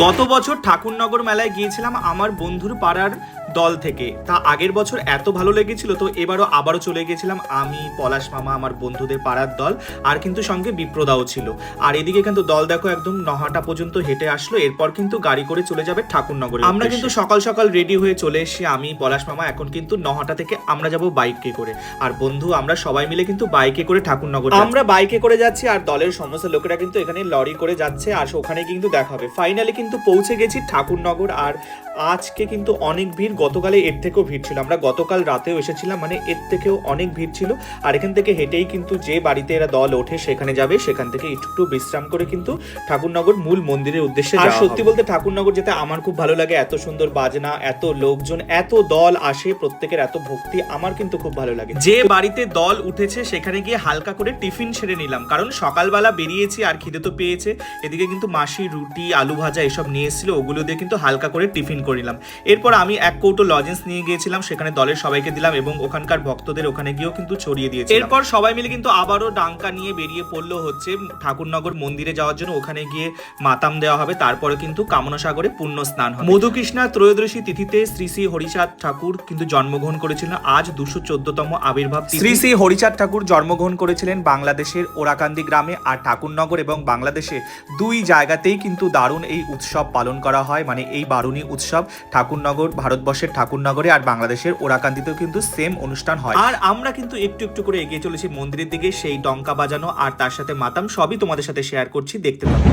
গত বছর ঠাকুরনগর মেলায় গিয়েছিলাম আমার বন্ধুর পাড়ার দল থেকে। তা আগের বছর এত ভালো লেগেছিল, তো আবারও চলে গেছিলাম আমি, পলাশ মামা, আমার বন্ধুদের পাড়ার দল, আর কিন্তু সঙ্গে বিপ্রদাও ছিল। আর এদিকে কিন্তু দল দেখো একদম নহাটা পর্যন্ত হেঁটে আসলো, এরপর কিন্তু গাড়ি করে চলে যাবে ঠাকুরনগরে। আমরা কিন্তু সকাল সকাল রেডি হয়ে চলে এসেছি, আমি, পলাশ মামা। এখন কিন্তু নহাটা থেকে আমরা যাব বাইকে করে, আর বন্ধু আমরা সবাই মিলে কিন্তু বাইকে করে ঠাকুরনগর। আমরা বাইকে করে যাচ্ছি আর দলের সমস্ত লোকেরা কিন্তু এখানে লরি করে যাচ্ছে, আর ওখানে কিন্তু দেখা হবে। ফাইনালি কিন্তু পৌঁছে গেছি ঠাকুরনগর। আর আজকে কিন্তু অনেক ভিড়, গতকালে এর থেকেও ভিড় ছিল। আমরা গতকাল রাতেও এসেছিলাম, মানে এর থেকেও অনেক ভিড় ছিল। আর এখান থেকে হেঁটেই কিন্তু যে বাড়িতে এরা দল ওঠে সেখানে যাবে, সেখান থেকে একটু বিশ্রাম করে কিন্তু ঠাকুরনগর মূল মন্দিরের উদ্দেশ্যে যাওয়া হবে। আর সত্যি বলতে ঠাকুরনগর যেতে আমার খুব ভালো লাগে। এত সুন্দর বাজনা, এত লোকজন, এত দল আসে, প্রত্যেকের এত ভক্তি, আমার কিন্তু খুব ভালো লাগে। যে বাড়িতে দল উঠেছে সেখানে গিয়ে হালকা করে টিফিন সেরে নিলাম, কারণ সকালবেলা বেরিয়েছি আর খিদে তো পেয়েছে। এদিকে কিন্তু মাসি রুটি, আলু ভাজা এসব নিয়ে এসেছিল, ওগুলো দিয়ে কিন্তু হালকা করে টিফিন করে নিলাম। এরপর আমি এক কৌটো লজেন্স নিয়ে গিয়েছিলাম, সেখানে দলের সবাইকে দিলাম এবং ওখানকার ভক্তদের ওখানে গিয়েও কিন্তু ছড়িয়ে দিয়েছি। এরপর সবাই মিলে কিন্তু আবারও ডাঙ্কা নিয়ে বেরিয়ে পড়লো হচ্ছে ঠাকুরনগর মন্দিরে যাওয়ার জন্য। ওখানে গিয়ে মাতাম দেওয়া হবে, তারপরে কিন্তু কামনা সাগরে পুণ্য স্নান হবে। মধুকৃষ্ণা ত্রয়োদশী তিথিতে শ্রী শ্রী হরিচাঁদ ঠাকুর কিন্তু জন্মগ্রহণ করেছিলেন। আজ 214তম আবির্ভাব তিথি। শ্রী শ্রী হরিচাঁদ ঠাকুর জন্মগ্রহণ করেছিলেন বাংলাদেশের ওরাকান্দি গ্রামে। আর ঠাকুরনগর এবং বাংলাদেশে দুই জায়গাতেই কিন্তু দারুণ এই উৎসব পালন করা হয়, মানে এই বারুণী উৎসব। ঠাকুরনগর, ভারতবর্ষের ঠাকুরনগরে, আর বাংলাদেশের ওরাকান্দিতেও কিন্তু সেম অনুষ্ঠান হয়। আর আমরা কিন্তু একটু একটু করে এগিয়ে চলেছি মন্দিরের দিকে। সেই ডঙ্কা বাজানো আর তার সাথে মাতাম সবই তোমাদের সাথে শেয়ার করছি, দেখতে পাবো।